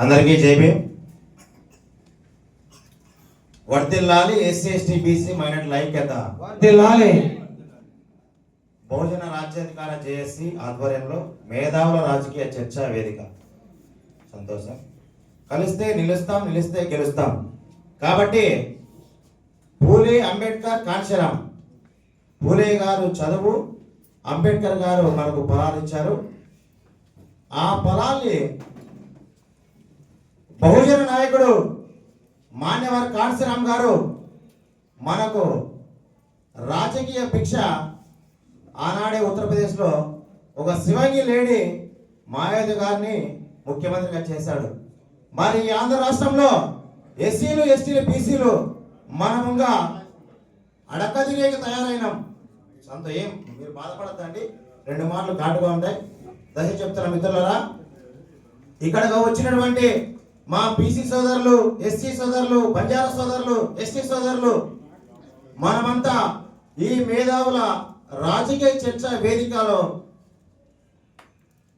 అందరికీ జై భీమ్. వర్ధిల్లాలి ఎస్సీ ఎస్టీ బీసీ మైనారిటీల ఐక్యత. వర్ధిల్లాలి. బహుజన రాజ్యాధికార జేఏసీ ఆధ్వర్యంలో మేధావుల రాజకీయ చర్చా వేదిక. సంతోషం. కలిస్తే నిలుస్తాం, నిలిస్తే గెలుస్తాం. కాబట్టి పూలే అంబేద్కర్ కాంశీరాం. పూలే గారు చదువు, అంబేద్కర్ గారు మనకు పొలాలు ఇచ్చారు. ఆ పొలాల్ని బహుజన నాయకుడు మాన్యవర్ కాంశీరాం గారు మనకు రాజకీయ భిక్ష ఆనాడే ఉత్తరప్రదేశ్లో ఒక శివంగి లేడీ మాయావతి గారిని ముఖ్యమంత్రిగా చేశాడు. మరి ఆంధ్ర రాష్ట్రంలో ఎస్సీలు ఎస్టీలు బీసీలు మనముగా అడకదిరేకి తయారైనాం. ఏం మీరు బాధపడద్దండి, 2 మాటలు ఘాటుగా ఉంటాయి. దశ చెప్తున్న మిత్రులారా, ఇక్కడకు వచ్చినటువంటి మా బీసీ సోదరులు, ఎస్సీ సోదరులు, బంజారా సోదరులు, ఎస్టీ సోదరులు, మనమంతా ఈ మేధావుల రాజకీయ చర్చ వేదికలో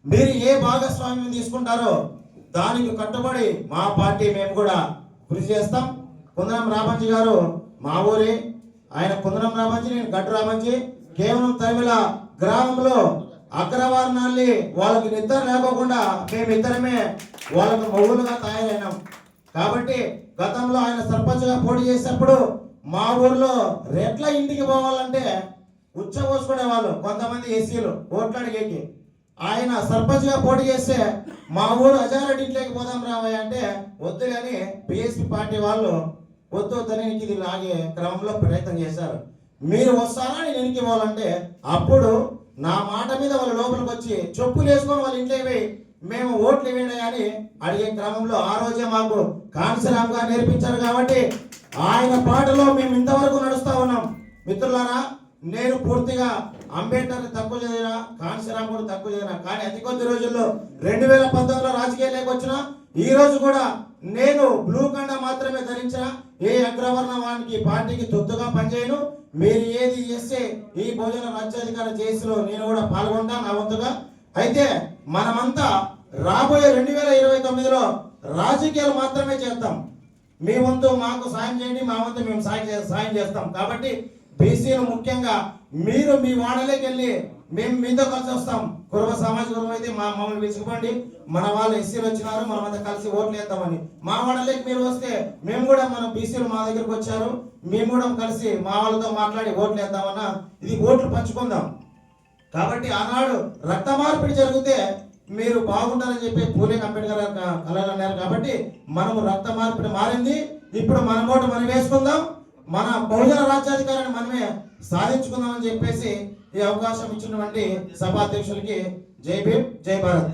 మీరు ఏ భాగస్వామ్యం తీసుకుంటారో దానికి కట్టుబడి మా పార్టీ మేము కూడా కృషి చేస్తాం. కుందరం రామంజీ గారు మా ఊరే, ఆయన కుందరం రామంజీ, నేను గట్టు రామంజీ. కేవలం తమిళ గ్రామంలో అగ్రవర్ణాల్ని వాళ్ళకి నిద్ర లేకోకుండా మేమిద్దరమే వాళ్ళకు మౌలుగా తయారైనాం. కాబట్టి గతంలో ఆయన సర్పంచ్గా పోటీ చేసేటప్పుడు మా ఊర్లో రెట్ల ఇంటికి పోవాలంటే ఉచ్చపోసుకునే వాళ్ళు కొంతమంది ఎస్సీలు ఓట్లాడికి. ఆయన సర్పంచ్గా పోటీ చేస్తే మా ఊరు అజారెడ్డి ఇంట్లోకి పోదాం రావయ్య అంటే వద్దు, కానీ బిఎస్పీ పార్టీ వాళ్ళు వద్దు వద్దని ఇది లాగే క్రమంలో ప్రయత్నం చేశారు. మీరు వస్తారా నేను ఎనికి పోవాలంటే అప్పుడు నా మాట మీద వాళ్ళు లోపలికి వచ్చి చెప్పులు వేసుకొని వాళ్ళ ఇంట్లోకి పోయి మేము ఓట్లు వేయండి అని అడిగే క్రమంలో ఆ రోజే మాకు కాంశీరాం గారు నేర్పించారు. కాబట్టి ఆయన పాటలో మేము ఇంతవరకు నడుస్తా ఉన్నాం. మిత్రులారా, నేను పూర్తిగా అంబేద్కర్ తక్కువ చదివినా, కాంశీరాం కూడా తక్కువ చదివినా, కానీ అతి కొద్ది రోజుల్లో 2019లో రాజకీయాల్లోకి వచ్చిన ఈ రోజు కూడా నేను బ్లూ కండ మాత్రమే ధరించిన, ఏ అగ్రవర్ణ వానికి పార్టీకి తొత్తుగా పనిచేయను. మీరు ఏది చేస్తే ఈ బహుజన రాజ్యాధికార జేఏసీలో నేను కూడా పాల్గొంటాను నా వంతుగా. అయితే మనమంతా రాబోయే 2029లో రాజకీయాలు మాత్రమే చేస్తాం. మీ వంతు మాకు సాయం చేయండి, మా వంతు మేము సాయం చేస్తాం. కాబట్టి బీసీలు ముఖ్యంగా మీరు మీ వాడలోకి వెళ్ళి మేము మీతో కలిసి వస్తాం. కుర్మ సామాజిక వర్గం అయితే మమ్మల్ని పిలుచుకోండి, మన వాళ్ళు ఎస్సీలు వచ్చినారు, మనమంతా కలిసి ఓట్లు వేద్దామని. మా వాడలోకి మీరు వస్తే మేము కూడా మన బీసీలు మా దగ్గరకు వచ్చారు, మేము కూడా కలిసి మా వాళ్ళతో మాట్లాడి ఓట్లు వేద్దామన్నా, ఇది ఓట్లు పంచుకుందాం. కాబట్టి ఆనాడు రక్త మార్పిడి జరిగితే మీరు బాగుంటారని చెప్పి పూలే అంబేద్కర్ కలలు అన్నారు. కాబట్టి మనము రక్త మార్పిడి మారింది, ఇప్పుడు మన ఓటు మనం వేసుకుందాం, మన బహుజన రాజ్యాధికారాన్ని మనమే సాధించుకుందామని చెప్పేసి ఈ అవకాశం ఇచ్చినటువంటి సభాధ్యక్షులకి జై భీమ్, జై భారత్.